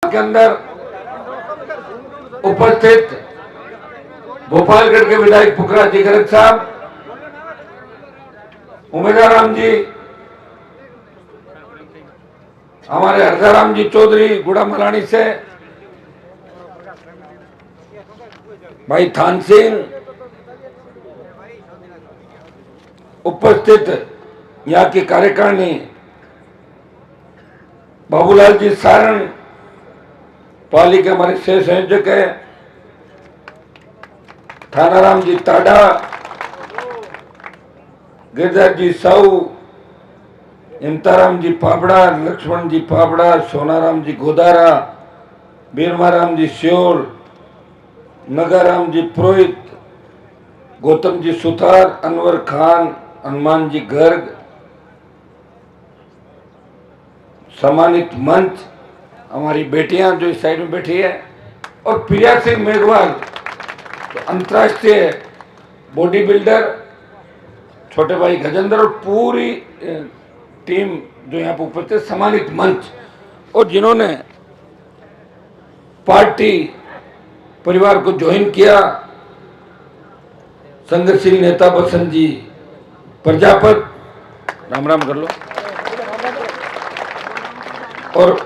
के अंदर उपस्थित भोपालगढ़ के विधायक पुखराज जी गर्ग साहब, उमेदाराम जी, हमारे हरदाराम जी चौधरी गुड़ा मलानी से, भाई थान सिंह, उपस्थित यहाँ की कार्यकारिणी बाबूलाल जी सारण, पाली के हमारे सह संयोजक है, थानाराम जी ताडा, गिरधर जी साऊ, इमताराम जी पापड़ा, लक्ष्मण जी पापड़ा, सोनाराम जी गोदारा, बीरमाराम जी श्योर, नगाराम जी पुरोहित, गौतम जी सुतार, अनवर खान, हनुमान जी गर्ग, सम्मानित मंच, हमारी बेटियां जो इस साइड में बैठी है, और प्रिया सिंह मेघवाल तो अंतर्राष्ट्रीय बॉडी बिल्डर, छोटे भाई गजेंद्र और पूरी टीम जो यहाँ पर उपस्थित, सम्मानित मंच और जिन्होंने पार्टी परिवार को ज्वाइन किया, संघर्षशील नेता बसंत जी प्रजापत, राम राम कर लो, और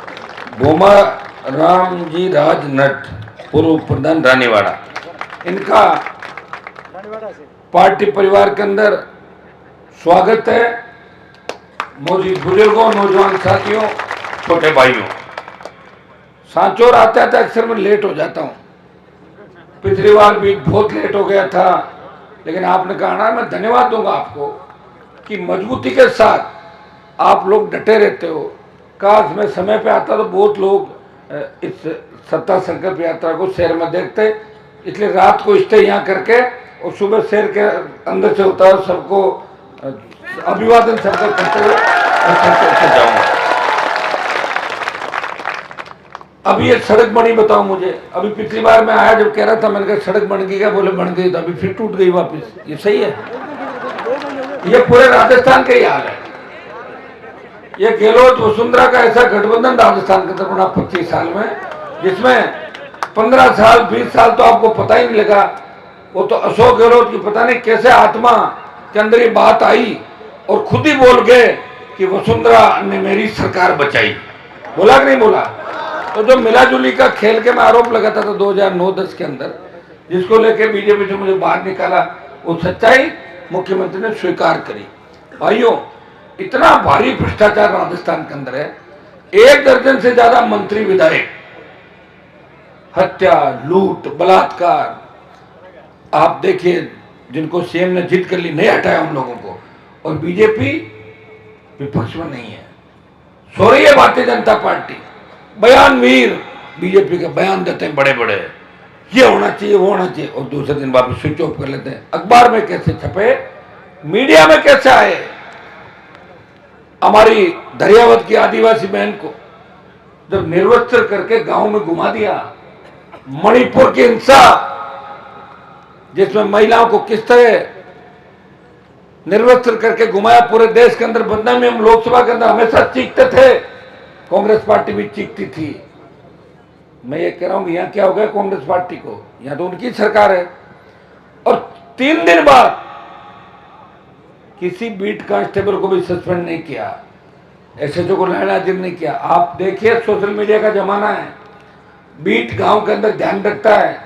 भोमा राम जी राजनट, पूर्व प्रधान रानीवाड़ा, इनका पार्टी परिवार के अंदर स्वागत है। मौजूद बुजुर्गों, नौजवान साथियों, छोटे भाइयों, सांचौर आता था अक्सर मैं लेट हो जाता हूँ, पिछली बार भी बहुत लेट हो गया था, लेकिन आपने कहा ना, मैं धन्यवाद दूंगा आपको कि मजबूती के साथ आप लोग डटे रहते हो। काश मैं समय पे आता तो बहुत लोग इस सत्ता संकल्प यात्रा को शहर में देखते, इसलिए रात को स्टे यहाँ करके और सुबह शहर के अंदर से होता है सबको अभिवादन संकल्प करते हुए जाऊंगा। अभी ये सड़क बनी, बताओ मुझे, अभी पिछली बार मैं आया जब कह रहा था, मैंने कहा सड़क बन गई क्या, बोले बन गई, तो अभी फिर टूट गई वापस। ये सही है? ये पूरे राजस्थान का ही हाल है। ये गहलोत वसुंधरा का ऐसा गठबंधन राजस्थान के अंदर बना 25 साल में, जिसमें 15 साल 20 साल तो आपको पता ही नहीं लगा। वो तो अशोक गहलोत की पता नहीं कैसे आत्मा के अंदर ये बात आई और खुद ही बोल गए कि वसुंधरा ने मेरी सरकार बचाई। बोला कि नहीं बोला? तो जो मिला जुली का खेल के मैं आरोप लगाता था 2009-10 के अंदर, जिसको लेके बीजेपी से मुझे बाहर निकाला, वो सच्चाई मुख्यमंत्री ने स्वीकार करी। भाइयों, इतना भारी भ्रष्टाचार राजस्थान के अंदर है, 1 दर्जन से ज्यादा मंत्री विधायक, हत्या, लूट, बलात्कार, आप देखिए, जिनको सीएम ने जिद कर ली, नहीं हटाया उन लोगों को, और बीजेपी विपक्ष में नहीं है। सो रही है भारतीय जनता पार्टी, बयान वीर बीजेपी के बयान देते हैं बड़े बड़े, ये होना चाहिए वो होना चाहिए, और दूसरे दिन वापस स्विच ऑफ कर लेते हैं। अखबार में कैसे छपे, मीडिया में कैसे आए। हमारी दरियावत की आदिवासी बहन को जब निर्वस्त्र करके गांव में घुमा दिया, मणिपुर की हिंसा जिसमें महिलाओं को किस तरह निर्वस्त्र करके घुमाया, पूरे देश के अंदर बदनामी। हम लोकसभा के अंदर हमेशा चीखते थे, कांग्रेस पार्टी भी चीखती थी। मैं ये कह रहा हूं कि यहां क्या हो गया कांग्रेस पार्टी को, यहां तो उनकी सरकार है। और 3 दिन बाद किसी बीट कांस्टेबल को भी सस्पेंड नहीं किया, एसएचओ को लाइन हाजिर नहीं किया। आप देखिए, सोशल मीडिया का जमाना है, बीट गांव के अंदर ध्यान रखता है,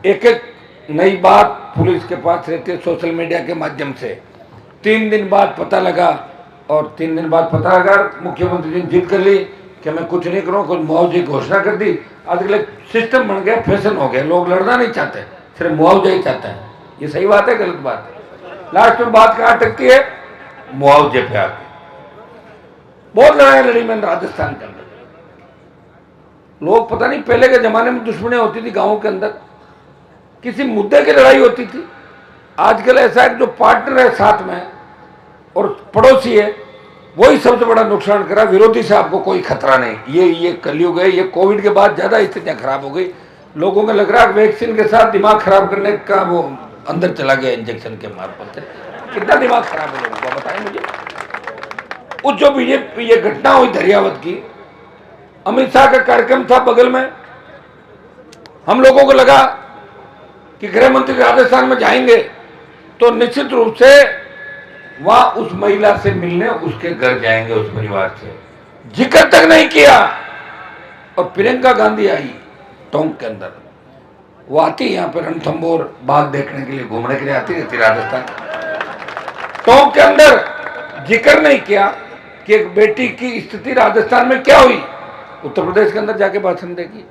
एक एक नई बात पुलिस के पास रहती है सोशल मीडिया के माध्यम से। 3 दिन बाद पता लगा, और 3 दिन बाद पता लगा, मुख्यमंत्री जी ने जिद कर ली कि मैं कुछ नहीं करूँ, कुछ मुआवजे की घोषणा कर दी। आजकल एक सिस्टम बन गया, फैशन हो गया, लोग लड़ना नहीं चाहते, सिर्फ मुआवजा ही चाहते हैं। ये सही बात है गलत बात है? लास्ट में बात कहाँ अटकती है? मुआवजे पे आके। बहुत लड़ाई लड़ी मैंने राजस्थान के अंदर। लोग पता नहीं, पहले के जमाने में दुश्मनी होती थी गाँव के अंदर, किसी मुद्दे की लड़ाई होती थी। आजकल ऐसा है जो पार्टनर है साथ में और पड़ोसी है, वही सबसे बड़ा नुकसान करा। विरोधी से आपको कोई खतरा नहीं। ये कलयुग है। ये कोविड के बाद ज्यादा स्थितियां खराब हो गई। लोगों को लग रहा है वैक्सीन के साथ दिमाग खराब करने का वो अंदर चला गया इंजेक्शन के मार्फत से। कितना दिमाग खराब है लोगों का, बताएं मुझे। उस जो बीजेपी ये घटना हुई दरियावत की, अमित शाह का कार्यक्रम था बगल में। हम लोगों को लगा कि गृह मंत्री राजस्थान में जाएंगे तो निश्चित रूप से वहां उस महिला से मिलने उसके घर जाएंगे, उस परिवार से। जिक्र तक नहीं किया। और प्रियंका गांधी आई टोंक के अंदर। वो आती यहाँ पे रणथंभौर बाग देखने के लिए, घूमने के लिए आती रहती राजस्थान। टोंक के अंदर जिक्र नहीं किया कि एक बेटी की स्थिति राजस्थान में क्या हुई। उत्तर प्रदेश के अंदर जाके भाषण देगी।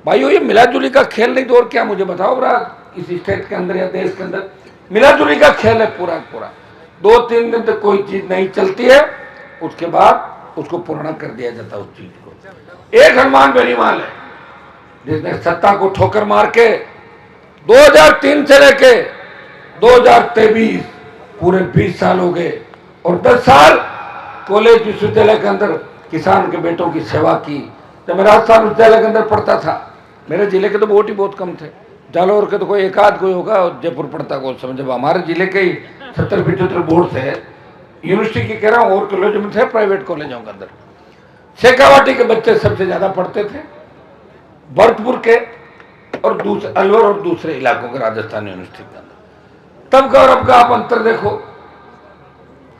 भाइयों, ये मिलाजुली का खेल नहीं तो और क्या, मुझे बताओ बरा, इस स्टेट के अंदर या देश के अंदर मिलाजुली का खेल है पूरा पूरा। 2-3 दिन तक कोई चीज नहीं चलती है, उसके बाद उसको पूर्ण कर दिया जाता है उस चीज को। एक हनुमान बेनीवाल है जिसने सत्ता को ठोकर मार के 2003 से लेके 2023 पूरे 20 साल हो गए और 10 साल कॉलेज विश्वविद्यालय के अंदर किसान के बेटों की सेवा की। जब मैं राजस्थान विश्वविद्यालय के अंदर पढ़ता था, मेरे जिले के तो वोट ही बहुत कम थे, जालौर के तो कोई एक आध कोई होगा, और जयपुर पढ़ता को समय। जब हमारे जिले के ही 70-75 बोर्ड थे, यूनिवर्सिटी की कह रहा हूँ, और कॉलेजों में थे, प्राइवेट कॉलेजों के अंदर शेखावाटी के बच्चे सबसे ज्यादा पढ़ते थे, भरतपुर के और अलवर और दूसरे इलाकों के राजस्थान यूनिवर्सिटी के अंदर। तब का और अब का आप अंतर देखो।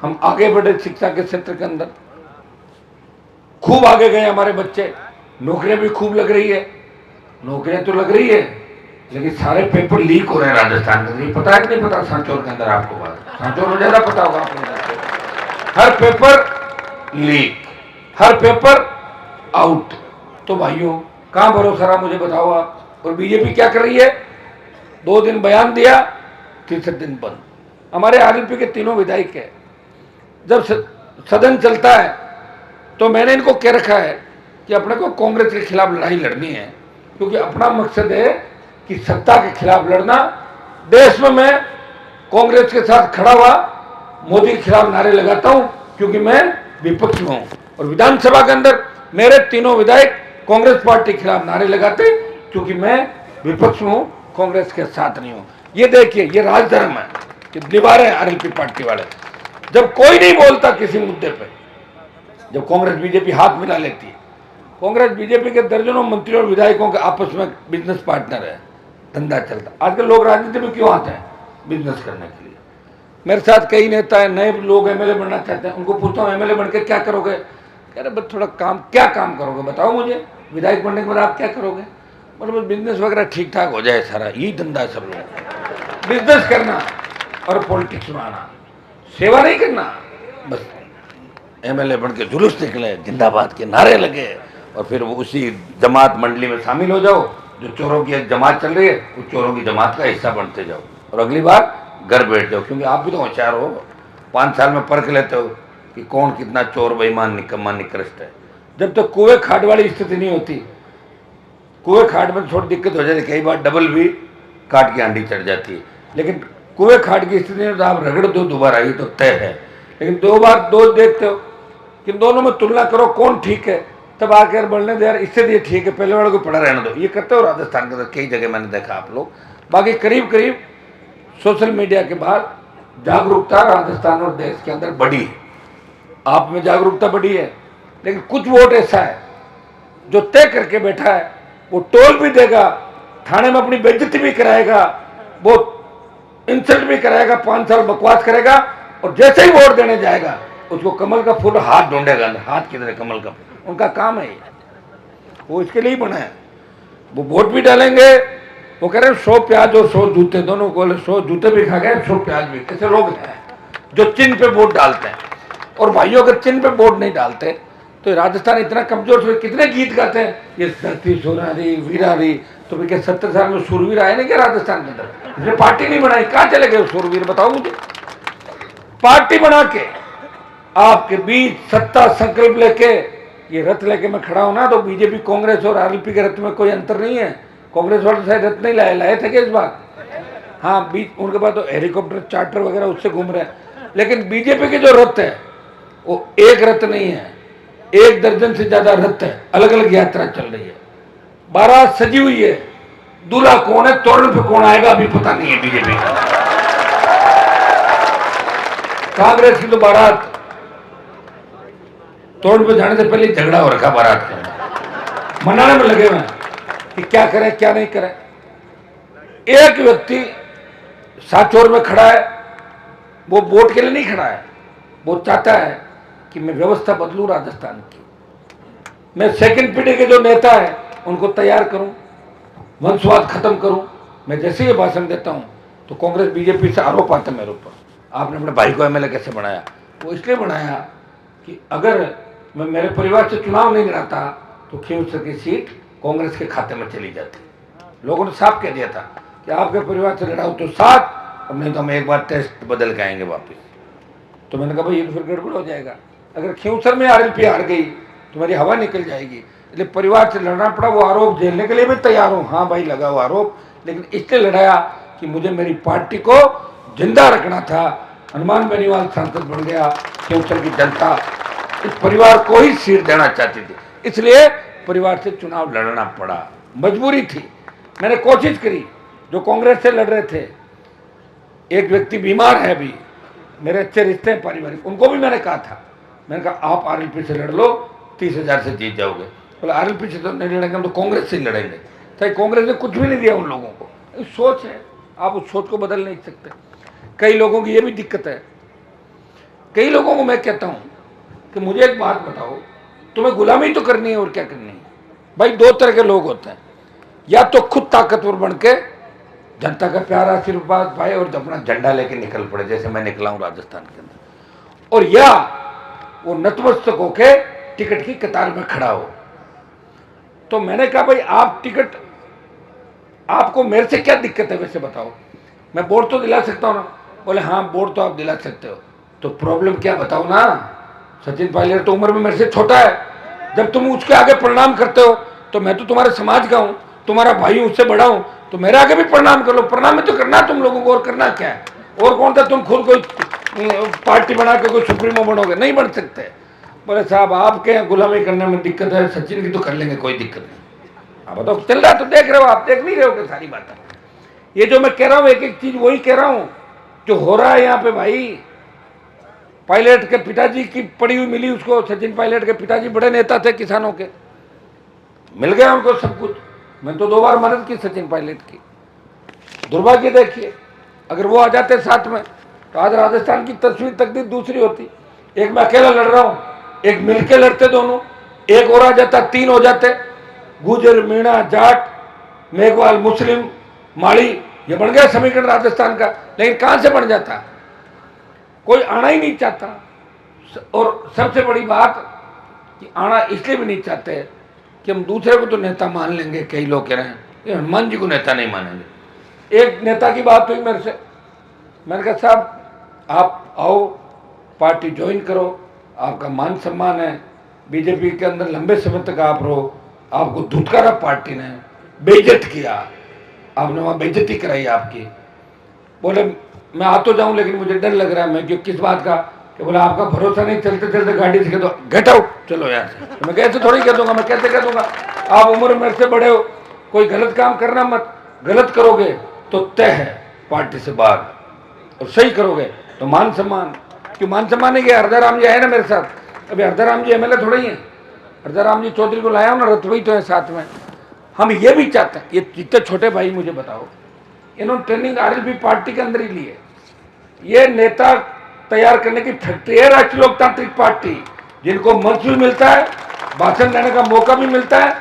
हम आगे बढ़े शिक्षा के क्षेत्र के अंदर, खूब आगे गए हमारे बच्चे, नौकरियां भी खूब लग रही है। नौकरियां तो लग रही है, लेकिन सारे पेपर लीक हो रहे हैं राजस्थान में। नहीं पता है कि नहीं पता सांचौर के अंदर आपको बात? सांचौर में ज्यादा पता होगा आपको। हर पेपर लीक, हर पेपर आउट। तो भाइयों, कहां भरोसा रहा, मुझे बताओ आप। और बीजेपी क्या कर रही है? 2 दिन बयान दिया, तीसरे दिन बंद। हमारे आरएलपी के तीनों विधायक है, जब सदन चलता है तो मैंने इनको कह रखा है कि अपने को कांग्रेस के खिलाफ लड़ाई लड़नी है, क्योंकि अपना मकसद है कि सत्ता के खिलाफ लड़ना। देश में मैं कांग्रेस के साथ खड़ा हुआ, मोदी के खिलाफ नारे लगाता हूं क्योंकि मैं विपक्ष में हूं। और विधानसभा के अंदर मेरे तीनों विधायक कांग्रेस पार्टी के खिलाफ नारे लगाते क्योंकि मैं विपक्ष में हूं, कांग्रेस के साथ नहीं हूं। ये देखिए, ये राजधर्म है कि निभा रहे हैं आरएलपी पार्टी वाले। जब कोई नहीं बोलता किसी मुद्दे पे, जब कांग्रेस बीजेपी हाथ मिला लेती है, कांग्रेस बीजेपी के दर्जनों मंत्रियों और विधायकों के आपस में बिजनेस पार्टनर है, धंधा चलता। आजकल लोग राजनीति में क्यों आते हैं? बिजनेस करने के लिए। मेरे साथ कई नेता है, नए लोग एमएलए बनना चाहते हैं, उनको पूछता हूँ एमएलए बन के क्या करोगे? कह रहे बस थोड़ा काम। क्या काम करोगे बताओ मुझे, विधायक बनने के बाद आप क्या करोगे? मतलब बिजनेस वगैरह ठीक ठाक हो जाए, सारा यही धंधा है सब लोग, बिजनेस करना और पॉलिटिक्स में आना, सेवा नहीं करना। बस एमएलए बन के जुलूस निकले, जिंदाबाद के नारे लगे, और फिर वो उसी जमात मंडली में शामिल हो जाओ। जो चोरों की एक जमात चल रही है, उस चोरों की जमात का हिस्सा बनते जाओ, और अगली बार घर बैठ जाओ। क्योंकि आप भी तो होशियार हो, 5 साल में परख लेते हो कि कौन कितना चोर, बेईमान, निकम्मा, निकृष्ट है। जब तक कुएं खाट वाली स्थिति नहीं होती, कुएं खाट में थोड़ी दिक्कत हो जाती, कई बार डबल भी काट की आंधी चढ़ जाती है, लेकिन कुएं खाट की स्थिति में तो आप रगड़ दो दोबारा, ये तो तय है। लेकिन 2 बार 2 देखते हो कि दोनों में तुलना करो कौन ठीक है, तब आकर बढ़ने दे यार, इससे ये ठीक है, पहले वाले को पड़ा रहने दो। ये करते हो राजस्थान के अंदर कई जगह मैंने देखा आप लोग। बाकी करीब करीब सोशल मीडिया के बाद जागरूकता राजस्थान और देश के अंदर बढ़ी है, आप में जागरूकता बढ़ी है। लेकिन कुछ वोट ऐसा है जो तय करके बैठा है, वो टोल भी देगा, थाने में अपनी बेइज्जती भी कराएगा, वो इंसल्ट भी कराएगा, 5 साल बकवास करेगा, और जैसे ही वोट देने जाएगा उसको कमल का फूल हाथ ढूंढेगा, हाथ किधर है कमल का फूल, उनका काम है ये, वो इसके लिए ही बना है। वो वोट भी डालेंगे, वो कह रहे हैं 100 प्याज और 100 जूते, दोनों को 100 जूते भी खा गए, 100 प्याज भी। कैसे लोग हैं जो चिन्ह पे वोट डालते हैं। और भाइयों, अगर चिन्ह पे वोट नहीं डालते तो राजस्थान इतना कमजोर, कितने गीत गाते हैं, ये धरती सोनारी वीरारी, तो भी क्या 70 साल में सूरवीर आए नहीं क्या राजस्थान के अंदर? इसने पार्टी नहीं बनाई, कहाँ चले गए सूरवीर बताओ मुझे? पार्टी बना के आपके बीच सत्ता संकल्प लेके ये रथ लेके मैं खड़ा हूं ना, तो बीजेपी कांग्रेस और आरएलपी के रथ में कोई अंतर नहीं है। कांग्रेस वाले शायद रथ नहीं लाए थे क्या इस बार? हाँ, बीच उनके पास तो हेलीकॉप्टर चार्टर वगैरह उससे घूम रहे हैं। लेकिन बीजेपी के जो रथ है वो एक रथ नहीं है, 1 दर्जन से ज्यादा रथ है, अलग अलग यात्रा चल रही है, बारात सजी हुई है। दूल्हा कौन है, तोरण पे कौन आएगा अभी पता नहीं है बीजेपी का। कांग्रेस की तो बारात तोरण पे जाने से पहले झगड़ा हो रखा बारात का। मनाने में लगे हुए हैं कि क्या करें क्या नहीं करें। एक व्यक्ति साचौर में खड़ा है, वो वोट के लिए नहीं खड़ा है, वो चाहता है कि मैं व्यवस्था बदलूं राजस्थान की, मैं सेकंड पीढ़ी के जो नेता है उनको तैयार करूं, वंशवाद खत्म करूं। मैं जैसे ही भाषण देता हूं तो कांग्रेस बीजेपी से आरोप आता है मेरे ऊपर, आपने अपने भाई को एमएलए कैसे बनाया। वो इसलिए बनाया कि अगर मैं मेरे परिवार से चुनाव नहीं लड़ाता तो खींवसर की सीट कांग्रेस के खाते में चली जाती। लोगों ने साफ कह दिया था कि आपके परिवार से लड़ाओ तो 7, और नहीं तो हम एक बार टेस्ट बदल के आएंगे वापस। तो मैंने कहा भाई ये तो फिर गड़बड़ हो जाएगा, अगर खींवसर में आरएलपी हार गई तो मेरी हवा निकल जाएगी। इसलिए परिवार से लड़ना पड़ा, वो आरोप झेलने के लिए भी तैयार हूँ। हाँ भाई लगा वो आरोप, लेकिन इसलिए लड़ाया कि मुझे मेरी पार्टी को जिंदा रखना था। हनुमान बेनीवाल सांसद बन गया, खींवसर की जनता इस परिवार को ही सीट देना चाहती थी, इसलिए परिवार से चुनाव लड़ना पड़ा, मजबूरी थी। मैंने कोशिश करी, जो कांग्रेस से लड़ रहे थे, एक व्यक्ति बीमार है अभी, मेरे अच्छे रिश्ते हैं पारिवारिक, उनको भी मैंने कहा था, मैंने कहा आप आरएलपी से लड़ लो, 30,000 से जीत जाओगे। बोले आरएलपी से तो नहीं लड़ेंगे, हम तो कांग्रेस से ही लड़ेंगे। तो कांग्रेस ने कुछ भी नहीं दिया उन लोगों को, सोच है, आप उस सोच को बदल नहीं सकते। कई लोगों की ये भी दिक्कत है, कई लोगों को मैं कहता हूँ कि मुझे एक बात बताओ, तुम्हें गुलामी तो करनी है और क्या करनी है। भाई दो तरह के लोग होते हैं, या तो खुद ताकतवर बन के जनता का प्यार आशीर्वाद पाए और अपना झंडा लेके निकल पड़े, जैसे मैं निकला हूं राजस्थान के अंदर, और या वो नतमस्तक होके टिकट की कतार में खड़ा हो। तो मैंने कहा भाई आप टिकट, आपको मेरे से क्या दिक्कत है वैसे बताओ, मैं वोट तो दिला सकता हूं ना। बोले हाँ वोट तो आप दिला सकते हो, तो प्रॉब्लम क्या बताओ ना। सचिन पायलट तो उम्र में मेरे से छोटा है, जब तुम उसके आगे प्रणाम करते हो तो मैं तो तुम्हारे समाज का हूं, तुम्हारा भाई उससे बड़ा हूं, तो मेरे आगे भी प्रणाम कर लो। प्रणाम में तो करना तुम लोगों को, और करना क्या है, और कौन था, तुम खुद कोई पार्टी बना के कोई सुप्रीमो बनोगे, नहीं बन सकते। बोले साहब आपके गुलामी करने में दिक्कत है, सचिन की तो कर लेंगे, कोई दिक्कत नहीं। आप बताओ, चल रहा तो देख रहे हो, आप देख नहीं रहे हो सारी बातें। ये जो मैं कह रहा हूं एक एक चीज वही कह रहा हूं जो हो रहा है यहाँ पे। भाई पायलट के पिताजी की पड़ी हुई मिली उसको, सचिन पायलट के पिताजी बड़े नेता थे किसानों के, मिल गया उनको सब कुछ। मैंने तो 2 बार मदद की सचिन पायलट की। दुर्भाग्य देखिए, अगर वो आ जाते साथ में तो आज राजस्थान की तस्वीर तकदीर दूसरी होती। एक मैं अकेला लड़ रहा हूं, एक मिलके लड़ते दोनों, एक और आ जाता 3 हो जाते, गुजर मीणा जाट मेघवाल मुस्लिम माड़ी, ये बन गया समीकरण राजस्थान का। लेकिन कहां से बन जाता, कोई आना ही नहीं चाहता। और सबसे बड़ी बात कि आना इसलिए भी नहीं चाहते कि हम दूसरे को तो नेता मान लेंगे, कई लोग कह रहे हैं ये हनुमान जी को नेता नहीं मानेंगे। एक नेता की बात हुई मेरे से, मैंने कहा साहब आप आओ पार्टी ज्वाइन करो, आपका मान सम्मान है, बीजेपी के अंदर लंबे समय तक आप रहो, आपको धुतकारा पार्टी ने, बेइज्जत किया, आपने वहाँ बेइज्जती कराई आपकी। बोले मैं आ तो जाऊं लेकिन मुझे डर लग रहा है। मैं क्यों, किस बात का, कि बोला आपका भरोसा नहीं, चलते चलते गाड़ी से कह दो गेट आउट, चलो यार। तो मैं कैसे थोड़ी कह दूंगा, मैं कैसे कह दूंगा, आप उम्र मेरे से बड़े हो, कोई गलत काम करना मत, गलत करोगे तो तय है पार्टी से बाहर, और सही करोगे तो मान सम्मान। क्यों मान सम्मान है कि हरदाराम जी आए ना मेरे साथ, अभी हरदाराम जी एमएलए थोड़ा ही है, हरदाराम जी चौधरी को लाया हूँ ना, रतवई तो है साथ में। हम ये भी चाहते हैं, ये जितने छोटे भाई मुझे बताओ, इन्होंने ट्रेनिंग आरएलपी पार्टी के अंदर ही ली है। ये नेता तैयार करने की फैक्ट्री है राष्ट्रीय लोकतांत्रिक पार्टी, जिनको मंच भी मिलता है, भाषण देने का मौका भी मिलता है,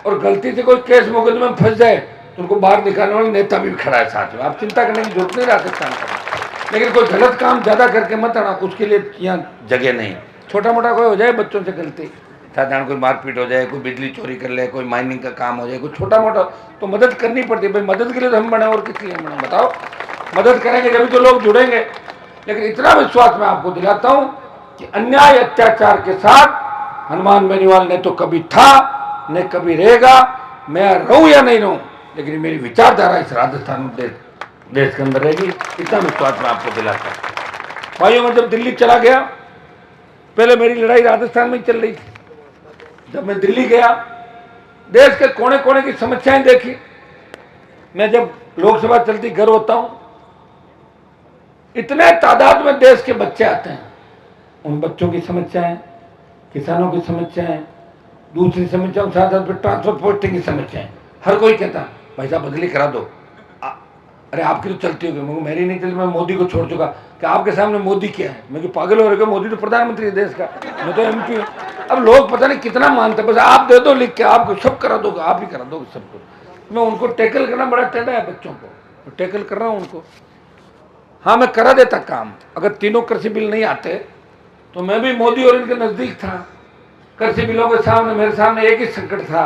और गलती से कोई केस मुकदमे में फंस जाए तो उनको बाहर निकालने वाला नेता भी खड़ा है साथ में। आप चिंता करने की जरूरत नहीं राजस्थान का, लेकिन कोई गलत काम ज्यादा करके मत आना, उसके लिए यहाँ जगह नहीं। छोटा मोटा कोई हो जाए बच्चों से गलती, साधारण कोई मारपीट हो जाए, कोई बिजली चोरी कर ले, कोई माइनिंग का काम हो जाए, कोई छोटा मोटा, तो मदद करनी पड़ती है भाई। मदद के लिए तो हम बने, और किस लिए बने बताओ। मदद करेंगे जब तो लोग जुड़ेंगे। लेकिन इतना विश्वास मैं आपको दिलाता हूं कि अन्याय अत्याचार के साथ हनुमान बेनीवाल ने तो कभी था न कभी रहेगा। मैं रहूं या नहीं रहूं, लेकिन मेरी विचारधारा इस राजस्थान देश के अंदर रहेगी, इतना विश्वास मैं आपको दिलाता हूं। भाइयों मैं जब दिल्ली चला गया, पहले मेरी लड़ाई राजस्थान में चल रही थी, जब मैं दिल्ली गया देश के कोने कोने की समस्याएं देखी। मैं जब लोकसभा चलती घर होता हूं, इतने तादाद में देश के बच्चे आते हैं, उन बच्चों की समस्याएं, किसानों की समस्याएं, दूसरी समस्याओं के साथ साथ फिर ट्रांसपोर्ट पोस्टिंग की समस्या है। हर कोई कहता भाई साहब बदली करा दो। अरे आपकी तो चलती होगी, मैं मेरी नहीं चलती, मैं मोदी को छोड़ चुका। कि आपके सामने मोदी क्या है? मैं पागल हो रहे, मोदी तो प्रधानमंत्री है देश का, मैं तो एमपी हूँ। अब लोग पता नहीं कितना मानते, बस आप दे दो लिख के, आपको सब करा दोगे, आप ही करा दोगे सब कुछ। मैं उनको टैकल करना बड़ा टेढ़ा है, बच्चों को टैकल कर रहा हूँ उनको। हाँ मैं करा देता काम। अगर तीनों कृषि बिल नहीं आते तो मैं भी मोदी और इनके नजदीक था। कृषि बिलों के सामने मेरे सामने एक ही संकट था,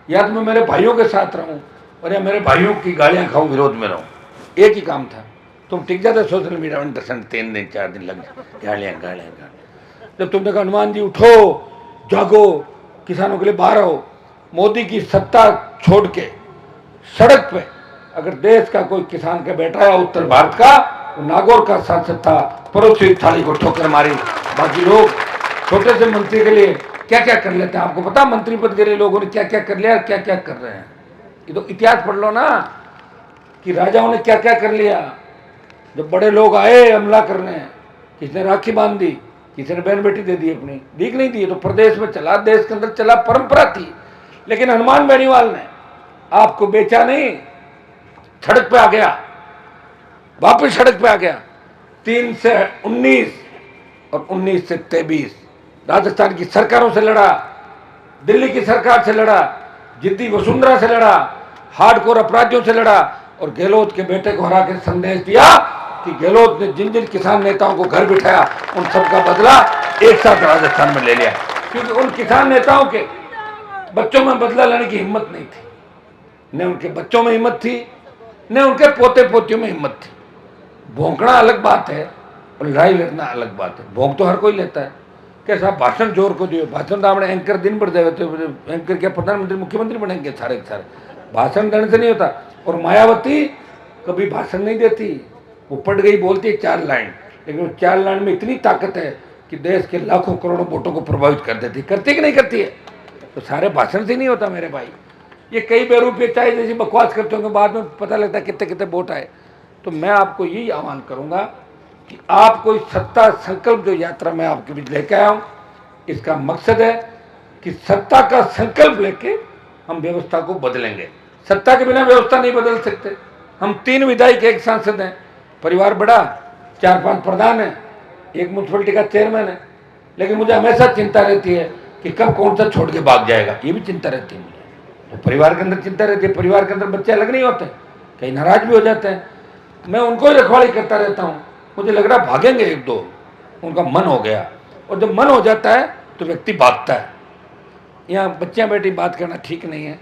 या तो मैं मेरे भाइयों के साथ रहूं और या मेरे भाइयों की गालियां खाऊं, विरोध में रहूं। एक ही काम था। तुम टिक जाते सोशल मीडिया में 3 दिन 4 दिन लग गालियां गालियां गालियां। जब तुमने कहा हनुमान जी उठो जागो, किसानों के लिए बाहर आओ, मोदी की सत्ता छोड़ के सड़क पे अगर देश का कोई किसान का बेटा है उत्तर भारत का, तो नागौर का सांसद था, पड़ोसी थाली को ठोकर मारी। बाकी लोग छोटे से मंत्री के लिए क्या क्या कर लेते हैं, आपको पता मंत्री पद के लिए लोगों ने क्या क्या कर लिया, क्या क्या कर रहे हैं। ये तो इतिहास पढ़ लो ना कि राजाओं ने क्या क्या कर लिया। जब बड़े लोग आए हमला करने, किसने राखी बांध दी, किसी ने बहन बेटी दे दी अपनी, दीख नहीं दी, तो प्रदेश में चला, देश के अंदर चला, परंपरा थी। लेकिन हनुमान बेनीवाल ने आपको बेचा नहीं, सड़क पे आ गया, वापस सड़क पे आ गया। 3 से 19 और 19 से 23 राजस्थान की सरकारों से लड़ा, दिल्ली की सरकार से लड़ा, जिद्दी वसुंधरा से लड़ा, हार्डकोर अपराधियों से लड़ा, और गहलोत के बेटे को हरा के संदेश दिया कि गहलोत ने जिन जिन किसान नेताओं को घर बिठाया उन सबका बदला एक साथ राजस्थान में ले लिया। क्योंकि उन किसान नेताओं के बच्चों में बदला लेने की हिम्मत नहीं थी, न उनके बच्चों में हिम्मत थी, न उनके पोते पोतियों में हिम्मत थी। भौंकना अलग बात है और लड़ाई लड़ना अलग बात है। भौंक तो हर कोई लेता है, कैसा भाषण जोर को दियो, भाषण तो आपने एंकर दिन भर देवे, तो एंकर क्या प्रधानमंत्री मुख्यमंत्री बनेंगे सारे के सारे। भाषण देने से नहीं होता। और मायावती कभी भाषण नहीं देती, वो पढ़ गई बोलती है 4 लाइन, लेकिन वो 4 लाइन में इतनी ताकत है कि देश के लाखों करोड़ों वोटों को प्रभावित कर देती। करती कि नहीं करती है? तो सारे भाषण से नहीं होता मेरे भाई। ये कई बेरूपये चाहे जैसी बकवास करते होंगे, बाद में पता लगता है कितने कितने वोट आए। तो मैं आपको यही आह्वान करूंगा कि आप कोई सत्ता संकल्प जो यात्रा में आपके बीच लेके आया हूं, इसका मकसद है कि सत्ता का संकल्प लेके हम व्यवस्था को बदलेंगे। सत्ता के बिना व्यवस्था नहीं बदल सकते। हम 3 विधायक, 1 सांसद हैं, परिवार बड़ा, 4-5 प्रधान हैं, 1 म्यूनसिपलिटी का चेयरमैन है, लेकिन मुझे हमेशा चिंता रहती है कि कब कौन सा छोड़ के भाग जाएगा, ये भी चिंता रहती है मुझे। तो परिवार के अंदर चिंता रहती है, परिवार के अंदर बच्चे अलग नहीं होते, कहीं नाराज भी हो जाते हैं। मैं उनको ही रखवाली करता रहता हूँ। मुझे लग रहा भागेंगे 1-2, उनका मन हो गया, और जब मन हो जाता है तो व्यक्ति भागता है। यहाँ बच्चियाँ बेटी बात करना ठीक नहीं है।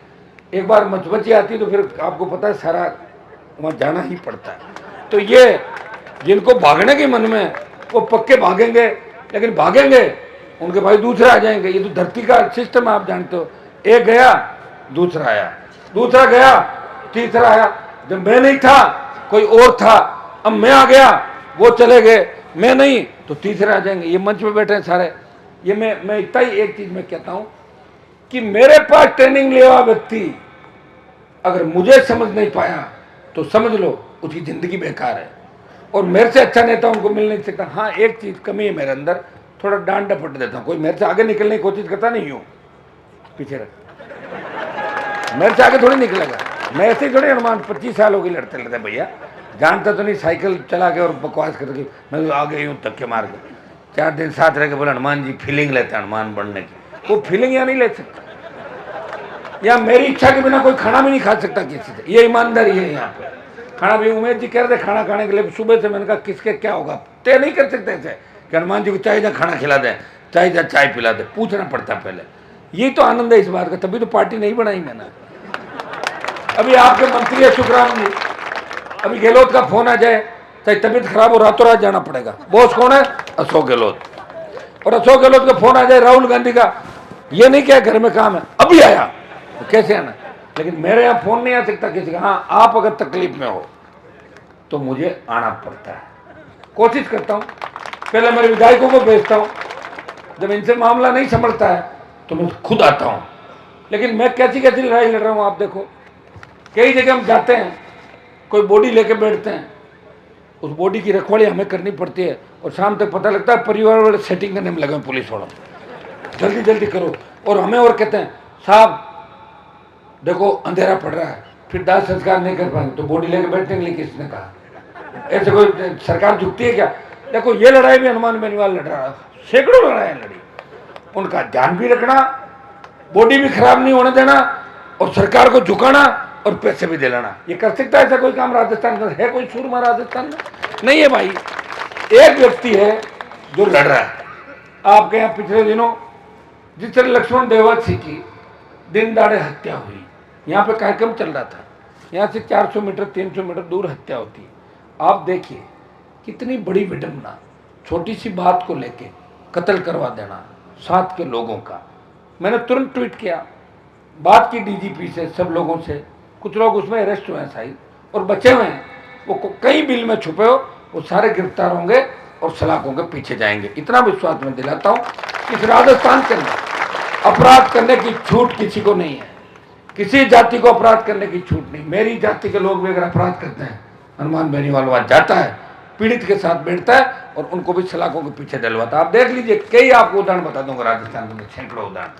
एक बार मचबची आती तो फिर आपको पता है सारा वहाँ जाना ही पड़ता है। तो ये जिनको भागने के मन में वो पक्के भागेंगे, लेकिन भागेंगे उनके भाई दूसरे आ जाएंगे। ये तो धरती का सिस्टम आप जानते हो, एक गया दूसरा आया, दूसरा गया तीसरा आया। जब मैं नहीं था कोई और था, अब मैं आ गया, वो चले गए, मैं नहीं तो तीसरे आ जाएंगे। ये मंच पे बैठे हैं सारे। ये मैं इतना ही एक चीज मैं कहता हूँ कि मेरे पास ट्रेनिंग लिया हुआ व्यक्ति अगर मुझे समझ नहीं पाया तो समझ लो उसकी जिंदगी बेकार है, और मेरे से अच्छा नेता उनको मिल नहीं सकता। हाँ एक चीज कमी है मेरे अंदर, थोड़ा डांट डपट देता हूँ। कोई मेरे से आगे निकलने की कोशिश करता नहीं हूँ, पीछे रख, मेरे से आगे थोड़ी निकलेगा। मैं ऐसे ही थोड़ी, हनुमान 25 साल हो गई लड़ते लड़ते भैया, जानता तो नहीं, साइकिल चला के और बकवास करके मैं आ गई हूँ धक्के मार के। 4 दिन साथ रह के बोले हनुमान जी फीलिंग लेते हैं हनुमान बनने की, वो फीलिंग यहाँ नहीं ले सकता। या मेरी इच्छा के बिना कोई खाना भी नहीं खा सकता किसी से, ये ईमानदारी है यहाँ पे। खाना भी उमेश जी कह रहे थे खाना खाने के लिए सुबह से, मैंने कहा किसके क्या होगा तय नहीं कर सकते ऐसे कि हनुमान जी को चाहे जा खाना खिला दें, चाहे जा चाय पिला दे, पूछना पड़ता पहले। यही तो आनंद है इस बात का, तभी तो पार्टी नहीं बनाई मैंने। अभी आपके मंत्री है सुखराम जी, अभी गहलोत का फोन आ जाए चाहे तबीयत खराब हो रातों रात जाना पड़ेगा। बॉस कौन है? अशोक गहलोत। और अशोक गहलोत का फोन आ जाए राहुल गांधी का, ये नहीं क्या घर में काम है अभी आया, तो कैसे आना? लेकिन मेरे यहाँ फोन नहीं आ सकता किसी का। हाँ आप अगर तकलीफ में हो तो मुझे आना पड़ता है, कोशिश करता हूँ। पहले मेरे विधायकों को भेजता हूँ, जब इनसे मामला नहीं संभलता है तो मैं खुद आता हूँ। लेकिन मैं कैसी कैसी लड़ाई लड़ रहा हूँ आप देखो। कई जगह हम जाते हैं, कोई बॉडी लेके बैठते हैं, उस बॉडी की रखवाली हमें करनी पड़ती है, और शाम तक पता लगता है परिवार वाले सेटिंग करने में लगे पुलिस वालों, जल्दी जल्दी करो, और हमें और कहते हैं साहब देखो अंधेरा पड़ रहा है, फिर दाह संस्कार नहीं कर पाएंगे तो बॉडी लेके बैठने के लिए किसने कहा? ऐसे कोई सरकार झुकती है क्या? देखो ये लड़ाई भी हनुमान बेनीवाल लड़ रहा है, सैकड़ों लड़ाई लड़ी, उनका ध्यान भी रखना, बॉडी भी खराब नहीं होने देना और सरकार को झुकाना और पैसे भी दिलाना। ये कर सकता है ऐसा कोई काम राजस्थान में? है कोई सूरमा राजस्थान में? नहीं है भाई। एक व्यक्ति है जो लड़ रहा है। आपके यहाँ पिछले दिनों जिस तरह लक्ष्मण देवसी की दिन दाड़े हत्या हुई, यहाँ पे कार्यक्रम चल रहा था, यहाँ से 400 मीटर 300 मीटर दूर हत्या होती है। आप देखिए कितनी बड़ी विडंबना, छोटी सी बात को लेके कत्ल करवा देना साथ के लोगों का। मैंने तुरंत ट्वीट किया, बात की डीजीपी से, सब लोगों से। कुछ लोग उसमें अरेस्ट हुए हैं शायद और बचे हुए हैं, वो कई बिल में छुपे हो, वो सारे गिरफ्तार होंगे और सलाखों के पीछे जाएंगे। इतना विश्वास मैं दिलाता हूँ। इस राजस्थान के अंदर अपराध करने की छूट किसी को नहीं है, किसी जाति को अपराध करने की छूट नहीं। मेरी जाति के लोग भी अगर अपराध करते हैं, हनुमान बेनीवाल वहां जाता है, पीड़ित के साथ बैठता है और उनको भी सलाखों के पीछे डलवाता है। आप देख लीजिए, कई आपको उदाहरण बता दूंगा राजस्थान में, सैकड़ों उदाहरण।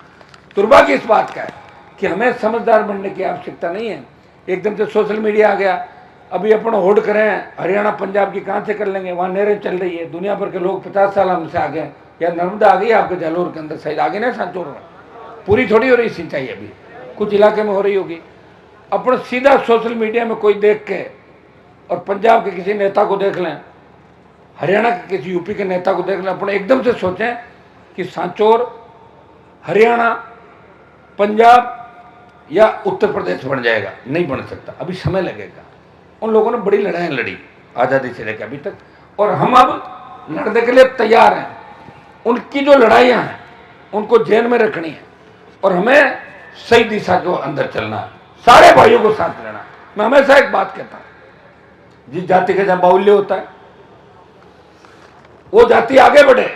दुर्भाग्य इस बात का है कि हमें समझदार बनने की आवश्यकता नहीं है। एकदम से सोशल मीडिया आ गया, अभी अपन होड़ करें हरियाणा पंजाब की कहाँ से कर लेंगे? वहाँ नहरें चल रही है, दुनिया भर के लोग 50 साल हमसे आ गए। या नर्मदा आ गई आपके जालोर के अंदर, शायद आगे ना सांचौर में, पूरी थोड़ी हो रही सिंचाई, अभी कुछ इलाके में हो रही होगी। अपन सीधा सोशल मीडिया में कोई देख के और पंजाब के किसी नेता को देख लें, हरियाणा के किसी यूपी के नेता को देख लें, अपन एकदम से सोचें कि सांचौर हरियाणा पंजाब या उत्तर प्रदेश बन जाएगा। नहीं बन सकता, अभी समय लगेगा। उन लोगों ने बड़ी लड़ाई लड़ी आज़ादी से लेकर अभी तक, और हम अब लड़ने के लिए तैयार हैं। उनकी जो लड़ाइयाँ हैं उनको जेल में रखनी है और हमें सही दिशा के अंदर चलना है, सारे भाइयों को साथ लेना। मैं हमेशा एक बात कहता हूँ, जिस जाति का जहाँ बाहुल्य होता है वो जाति आगे बढ़े,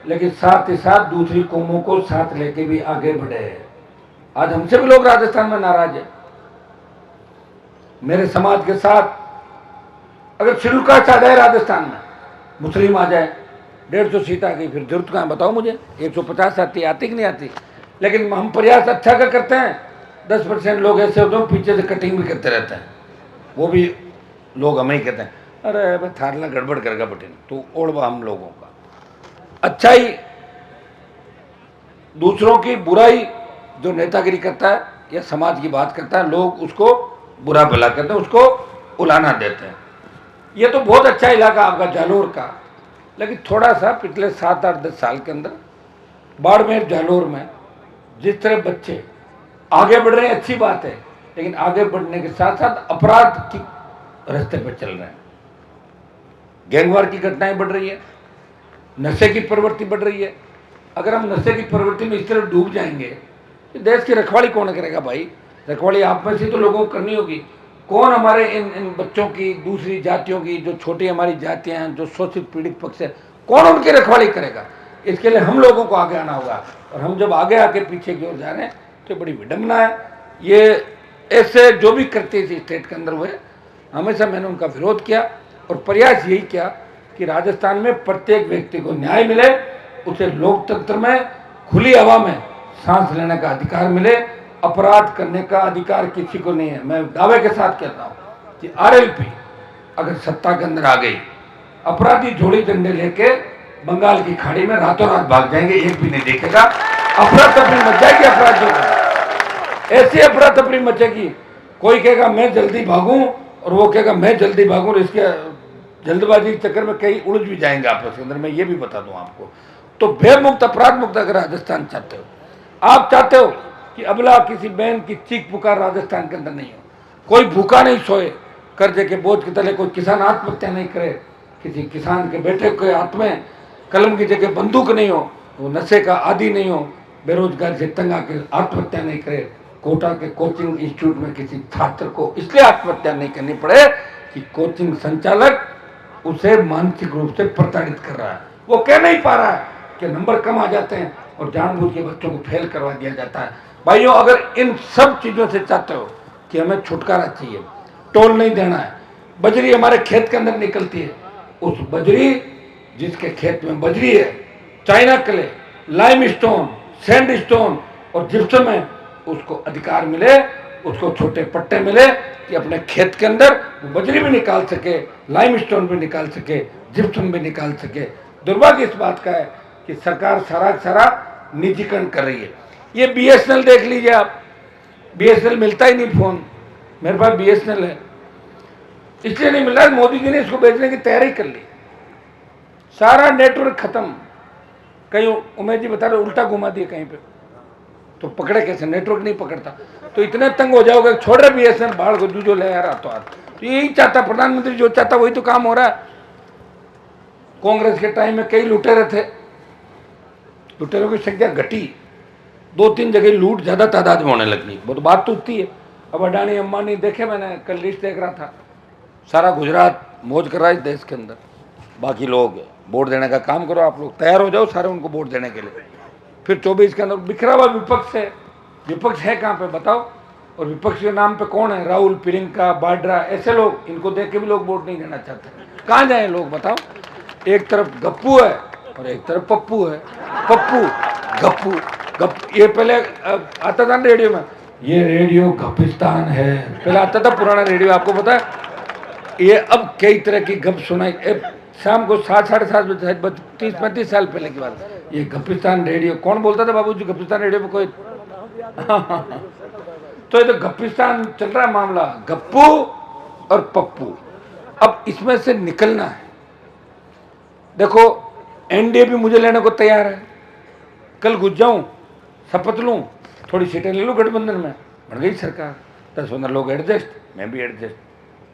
लेकिन साथ ही साथ दूसरी कौमों को साथ लेके भी आगे बढ़े। आज हमसे भी लोग राजस्थान में नाराज है। मेरे समाज के साथ अगर शेड्यूल कास्ट आ जाए राजस्थान में, मुस्लिम आ जाए, 150 सीट आ गई, फिर जरूरत कहाँ बताओ मुझे? 150 आती कि नहीं आती? लेकिन हम प्रयास अच्छा का करते हैं। 10% लोग ऐसे होते हैं पीछे से कटिंग भी करते रहते हैं, वो भी लोग हमें ही कहते हैं, अरे भाई थारला गड़बड़ करेगा बटन, तो ओढ़वा हम लोगों का। अच्छाई दूसरों की बुराई जो नेतागिरी करता है या समाज की बात करता है, लोग उसको बुरा भला कहते हैं, उसको उलाना देते हैं। ये तो बहुत अच्छा इलाका आपका जालोर का, लेकिन थोड़ा सा पिछले 7, 8, 10 साल के अंदर बाड़मेर जालोर में जिस तरह बच्चे आगे बढ़ रहे हैं, अच्छी बात है, लेकिन आगे बढ़ने के साथ साथ अपराध की रास्ते पर चल रहे हैं। गैंगवार की घटनाएं बढ़ रही है, नशे की प्रवृत्ति बढ़ रही है। अगर हम नशे की प्रवृत्ति में इस तरह डूब जाएंगे तो देश की रखवाली कौन करेगा भाई? रखवाली आप में से तो लोगों को करनी होगी। कौन हमारे इन बच्चों की, दूसरी जातियों की, जो छोटी हमारी जातियां हैं, जो शोषित पीड़ित पक्ष है, कौन उनकी रखवाली करेगा? इसके लिए हम लोगों को आगे आना होगा। और हम जब आगे आके पीछे की ओर जा रहे हैं तो बड़ी विडंबना है। ये ऐसे जो भी करते थे स्टेट के अंदर हुए, हमेशा मैंने उनका विरोध किया और प्रयास यही किया कि राजस्थान में प्रत्येक व्यक्ति को न्याय मिले, उसे लोकतंत्र में खुली हवा में सांस लेने का अधिकार मिले। अपराध करने का अधिकार किसी को नहीं है। मैं दावे के साथ कहता हूं कि आरएलपी अगर सत्ता के अंदर आ गई, अपराधी झोली डंडे लेके बंगाल की खाड़ी में रातों रात भाग जाएंगे, एक भी नहीं देखेगा। अफरा तफरी मच जाएगी अपराधियों को, ऐसी अफरा तफरी मचेगी। कोई कहेगा मैं जल्दी भागूं और वो कहेगा मैं जल्दी भागूं, और इसके जल्दबाजी के चक्कर में कई उलझ भी जाएंगे आपस के अंदर। मैं ये भी बता दूं आपको। तो भय मुक्त, अपराध मुक्त अगर राजस्थान चाहते हो, आप चाहते हो कि अबला किसी बहन की चीख पुकार राजस्थान के अंदर नहीं हो, कोई भूखा नहीं सोए कर्जे के बोझ के तले, कोई किसान आत्महत्या नहीं करे, किसी किसान के बेटे के हाथ में कलम की जगह बंदूक नहीं हो, वो नशे का आदी नहीं हो, बेरोजगारी से तंग आके आत्महत्या नहीं करे, कोटा के कोचिंग इंस्टीट्यूट में किसी छात्र को इसलिए आत्महत्या नहीं करनी पड़े कि कोचिंग संचालक उसे मानसिक रूप से प्रताड़ित कर रहा है। वो कह नहीं पा रहा है कि नंबर कम आ जाते हैं और जानबूझ के बच्चों को फेल करवा दिया जाता है। भाइयों, अगर इन सब चीज़ों से चाहते हो कि हमें छुटकारा चाहिए, टोल नहीं देना है, बजरी हमारे खेत के अंदर निकलती है, उस बजरी जिसके खेत में बजरी है, चाइना क्ले, लाइमस्टोन, सैंडस्टोन और जिप्सम है उसको अधिकार मिले, उसको छोटे पट्टे मिले कि अपने खेत के अंदर वो बजरी भी निकाल सके, लाइमस्टोन भी निकाल सके, जिप्सम भी निकाल सके। दुर्भाग्य इस बात का है कि सरकार सारा निजीकरण कर रही है। ये बीएसएनएल देख लीजिए आप, बीएसएनएल मिलता ही नहीं फोन, मेरे पास बीएसएनएल है, इसलिए नहीं मिल रहा। मोदी जी ने इसको बेचने की तैयारी कर ली, सारा नेटवर्क खत्म। कहीं उमेश जी बता रहे उल्टा घुमा दिए कहीं पे, तो पकड़े कैसे, नेटवर्क नहीं पकड़ता। तो इतने तंग हो जाओगे, छोड़ रहे बीएसएनएल बाढ़ को जो ले आ रहा तो तो यही चाहता प्रधानमंत्री, जो चाहता वही तो काम हो रहा है। कांग्रेस के टाइम में कई लुटेरे थे, लुटेरों की संख्या घटी, 2-3 जगह लूट ज्यादा तादाद में होने लगी, वो तो बात तो उठती है। अब अडानी अंबानी देखे, मैंने कल लिस्ट देख रहा था, सारा गुजरात मौज कर रहा है इस देश के अंदर। बाकी लोग वोट देने का काम करो, आप लोग तैयार हो जाओ सारे उनको वोट देने के लिए। फिर 24 के अंदर बिखरा हुआ विपक्ष है, विपक्ष है कहाँ पे बताओ? और विपक्ष के नाम पे कौन है? राहुल, प्रियंका, वाड्रा, ऐसे लोग, इनको देख के भी लोग वोट नहीं देना चाहते। कहाँ जाए लोग बताओ? एक तरफ गप्पू है और एक तरफ पप्पू है। पप्पू गप्पू गप्पू, ये पहले आता था ना रेडियो में, ये रेडियो गपिस्तान है, पहले आता था पुराना रेडियो, आपको पता है? ये अब कई तरह की गप सुनाई, शाम को 7, 7:30 बजे, 30-35 साल पहले की बात। ये गपिस्तान रेडियो कौन बोलता था बाबूजी? गपिस्तान रेडियो पे कोई तो ये तो गपिस्तान चल रहा है मामला, गप्पू और पप्पू। अब इसमें से निकलना है। देखो एनडीए भी मुझे लेने को तैयार है, कल घुस जाऊं, शपथ लूं, थोड़ी सीटें ले लूं गठबंधन में, बन गई सरकार, 10-15 लोग एडजस्ट, मैं भी एडजस्ट,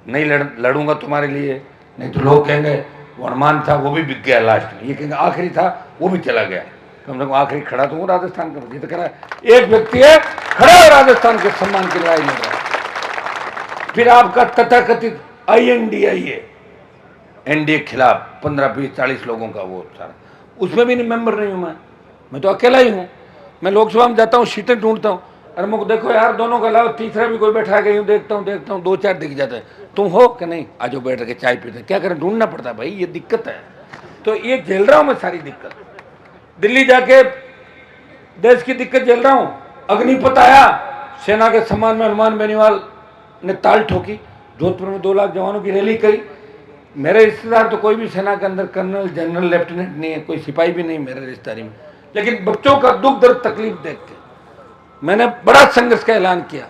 नहीं लड़ूंगा तुम्हारे लिए, नहीं तो लोग कहेंगे वो अनुमान था वो भी बिक गया लास्ट में, ये कहेंगे आखिरी था वो भी चला गया, कम से कम आखिरी खड़ा तो हूँ राजस्थान का। ये तो कह रहा है एक व्यक्ति है खड़ा है राजस्थान के सम्मान की लड़ाई लड़ रहा है। फिर आपका तथाकथित INDA एनडीए के खिलाफ 15-20-40 लोगों का वो सारा, उसमें भी नहीं मेंबर नहीं हूँ मैं तो अकेला ही हूँ। मैं लोकसभा में जाता हूँ, सीटें ढूंढता हूँ, अरे मुझे देखो यार दोनों के अलावा तीसरा भी कोई बैठा गई हूँ, देखता हूँ 2-4 दिख जाते हैं, तुम हो कि नहीं, आज बैठ के चाय पीते, क्या करें, ढूंढना पड़ता है भाई, ये दिक्कत है। तो ये झेल रहा हूँ मैं सारी दिक्कत, दिल्ली जाके देश की दिक्कत झेल रहा हूँ। अग्निपथ आया, सेना के सम्मान में हनुमान बेनीवाल ने ताल ठोकी, जोधपुर में 2 लाख जवानों की रैली करी। मेरे रिश्तेदार तो कोई भी सेना के अंदर कर्नल, जनरल, लेफ्टिनेंट नहीं है, कोई सिपाही भी नहीं मेरे रिश्तेदारी में, लेकिन बच्चों का दुख दर्द तकलीफ देख के मैंने बड़ा संघर्ष का ऐलान किया।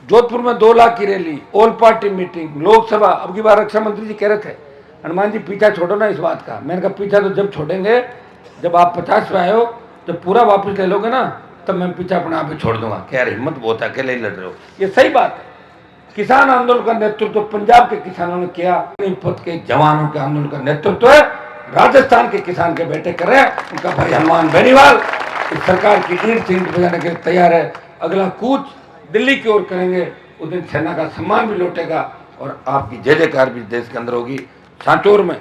जोधपुर में 2 लाख की rally, all party meeting, Lok Sabha. अब की बार रक्षा मंत्री जी कह रहे थे हनुमान जी पीछा छोड़ो ना इस बात का, मैंने कहा पीछा तो जब छोड़ेंगे जब आप 50 पे आए हो, जब पूरा वापस ले लोगे ना तब मैं पीछा अपने आप ही छोड़ दूंगा। क्या हिम्मत बहुत है, अकेले ही लड़ रहे हो, ये सही बात है। किसान आंदोलन का नेतृत्व तो पंजाब के किसानों ने किया, अग्निपथ के जवानों के आंदोलन का नेतृत्व है राजस्थान के किसान के बेटे कर रहे हैं, उनका भाई हनुमान बेनीवाल इस सरकार की ईंट से ईंट बजाने के लिए तैयार है। अगला कूच दिल्ली की ओर करेंगे, उस दिन सेना का सम्मान भी लौटेगा और आपकी जय जयकार भी देश के अंदर होगी। सांचौर में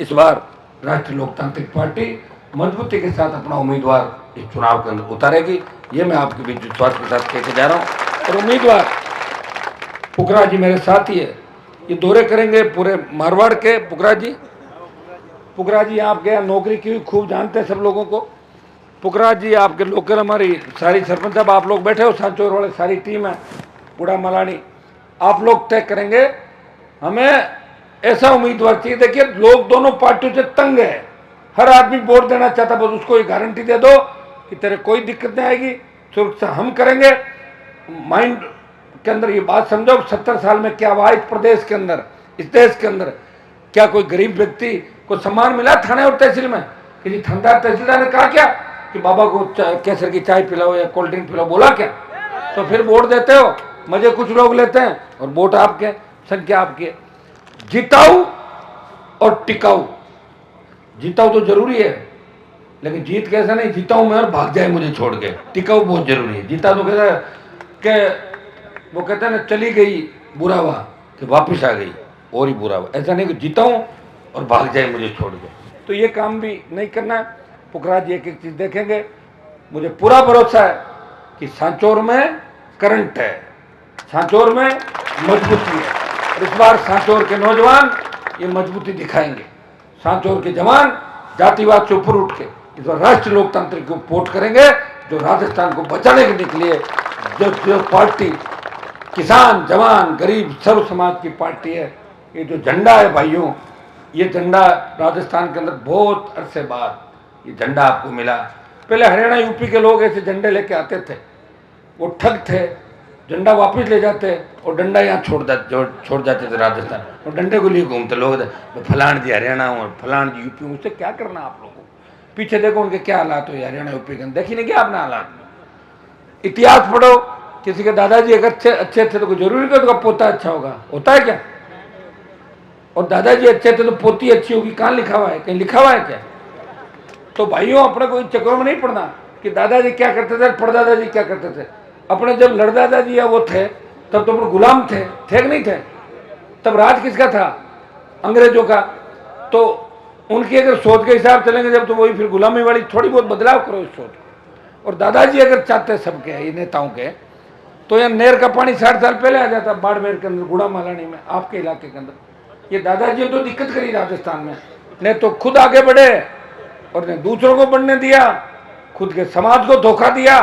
इस बार राष्ट्रीय लोकतांत्रिक पार्टी मजबूती के साथ अपना उम्मीदवार इस चुनाव के अंदर उतारेगी, ये मैं आपके बीच विश्वास के साथ कहते जा रहा हूँ। और उम्मीदवार पुखराज जी मेरे साथ ही है, ये दौरे करेंगे पूरे मारवाड़ के। पुखराज जी आप गया, नौकरी की खूब जानते हैं सब लोगों को। पुखराज जी आपके लोकल, हमारी सारी सरपंच साहब आप लोग बैठे हो, सांचौर वाले सारी टीम है, बूढ़ा मलानी, आप लोग तय करेंगे। हमें ऐसा उम्मीदवार चाहिए, देखिए लोग दोनों पार्टियों से तंग है, हर आदमी वोट देना चाहता, बस उसको ये गारंटी दे दो कि तेरे कोई दिक्कत नहीं आएगी, सुरक्षा हम करेंगे। माइंड के अंदर ये बात समझो, 70 साल में क्या हुआ इस प्रदेश के अंदर, इस देश के अंदर, क्या कोई गरीब व्यक्ति को सम्मान मिला थाने और तहसील में? किसी थानेदार तहसीलदार ने कहा क्या कि बाबा को केसर की चाय पिलाओ या कोल्ड ड्रिंक पिलाओ, बोला क्या? तो फिर वोट देते हो, मजे कुछ लोग लेते हैं और वोट आपके, संख्या आपकी। जिताऊ और टिकाऊ, जिताऊ तो जरूरी है, लेकिन जीत कैसा नहीं, जीताऊ मैं और भाग जाए मुझे छोड़ के, टिकाऊ बहुत जरूरी है। जीता तो कहता है कि वो कहते हैं ना, चली गई बुरा हुआ कि वापस आ गई और ही बुरा हुआ, ऐसा नहीं कि जीताऊं और भाग जाए मुझे छोड़ के। तो ये काम भी नहीं करना है। पुखराज जी एक एक चीज देखेंगे, मुझे पूरा भरोसा है कि सांचौर में करंट है, सांचौर में मजबूती है, और इस बार सांचौर के नौजवान ये मजबूती दिखाएंगे। सांचौर के जवान जातिवाद से ऊपर उठ के इस बार राष्ट्रीय लोकतांत्रिक को वोट करेंगे, जो राजस्थान को बचाने के लिए जो पार्टी किसान, जवान, गरीब, सर्व समाज की पार्टी है, ये जो झंडा है भाइयों, ये झंडा राजस्थान के अंदर बहुत अरसे बाद ये झंडा आपको मिला। पहले हरियाणा यूपी के लोग ऐसे झंडे लेके आते थे, वो ठग थे, झंडा वापस ले जाते और डंडा यहाँ छोड़ जाते थे राजस्थान, और डंडे को लिए घूमते लोग, फलान जी हरियाणा हूँ, फलान जी यूपी हूँ। उससे क्या करना आप लोगों को? पीछे देखो उनके क्या हालात हो हरियाणा यूपी के, देखी नहीं क्या आपने हालात? इतिहास पढ़ो, किसी के दादाजी अगर अच्छे थे तो कोई जरूरी नहीं उसका पोता अच्छा होगा, होता है क्या? और दादाजी अच्छे थे तो पोती अच्छी होगी, कहाँ लिखा हुआ है? कहीं लिखा हुआ है क्या? तो भाइयों अपने कोई चक्रों में नहीं पड़ना कि दादाजी क्या करते थे, परदादाजी क्या करते थे। अपने जब लड़दादाजी या वो थे तब तो अपने गुलाम थे कि नहीं थे? तब राज किसका था? अंग्रेजों का। तो उनकी अगर सोच के हिसाब चलेंगे जब, तो वही फिर गुलामी वाली, थोड़ी बहुत बदलाव करो इस सोच। और दादाजी अगर चाहते सबके ये नेताओं के, तो यहाँ नहर का पानी 60 साल पहले आ जाता बाड़मेर के अंदर, गुड़ा मालानी में, आपके इलाके के अंदर। ये दादाजी ने तो दिक्कत करी राजस्थान में, ने तो खुद आगे बढ़े और ने दूसरों को बढ़ने दिया, खुद के समाज को धोखा दिया,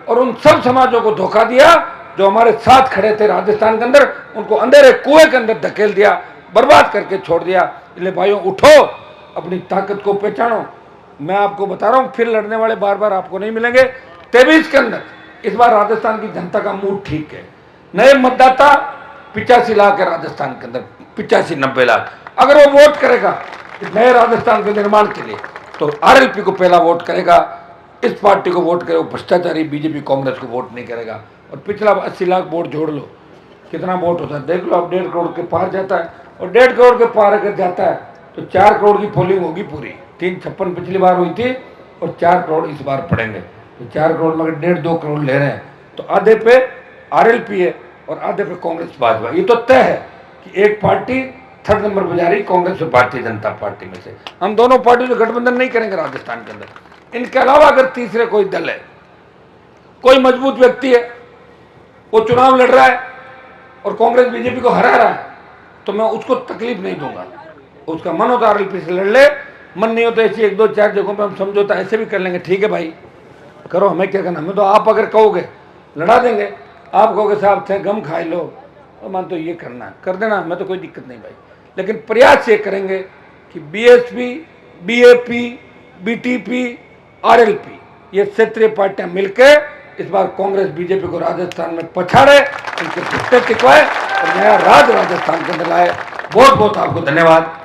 और उन सब समाजों को धोखा दिया जो हमारे साथ खड़े थे राजस्थान के अंदर, उनको अंधेरे कुएं के अंदर धकेल दिया, बर्बाद करके छोड़ दिया। इसलिए भाइयों उठो, अपनी ताकत को पहचानो। मैं आपको बता रहा हूं, फिर लड़ने वाले बार बार आपको नहीं मिलेंगे। 23 के अंदर इस बार राजस्थान की जनता का मूड ठीक है। नए मतदाता 85 लाख है राजस्थान के अंदर, 85-90 लाख। अगर वो वोट करेगा इस नए राजस्थान के निर्माण के लिए, तो आरएलपी को पहला वोट करेगा, इस पार्टी को वोट करेगा, भ्रष्टाचारी बीजेपी कांग्रेस को वोट नहीं करेगा। और पिछला 80 लाख वोट जोड़ लो, कितना वोट होता है देख लो। अब 1.5 करोड़ के पार जाता है, और 1.5 करोड़ के पार अगर जाता है तो 4 करोड़ की पोलिंग होगी पूरी। 356 पिछली बार हुई थी और 4 करोड़ इस बार पड़ेंगे। तो 4 करोड़ में अगर 1.5-2 करोड़ ले रहे हैं, तो आधे पे आरएलपी है और आधे पे कांग्रेस भाजपा। ये तो तय है कि एक पार्टी थर्ड नंबर पर जा रही, कांग्रेस और भारतीय जनता पार्टी में से। हम दोनों पार्टी से गठबंधन नहीं करेंगे राजस्थान के अंदर। इनके अलावा अगर तीसरे कोई दल है, कोई मजबूत व्यक्ति है, वो चुनाव लड़ रहा है और कांग्रेस बीजेपी को हरा रहा है, तो मैं उसको तकलीफ नहीं दूंगा। उसका मन होता आरएलपी से लड़ ले, मन नहीं होता ऐसी 1-2-4 जगहों पे हम समझौता ऐसे भी कर लेंगे, ठीक है भाई करो, हमें क्या करना। हमें तो आप अगर कहोगे लड़ा देंगे, आप कहोगे साहब थे गम खाए लो, तो मान तो ये करना कर देना, मैं तो कोई दिक्कत नहीं भाई। लेकिन प्रयास ये करेंगे कि बीएसपी, बीएपी, बीटीपी, आरएलपी, ये क्षेत्रीय पार्टियां मिलकर इस बार कांग्रेस बीजेपी को राजस्थान में पछाड़े, उनके घुटने टिकवाए और नया राज राजस्थान के अंदर लाए। बहुत बहुत आपको धन्यवाद।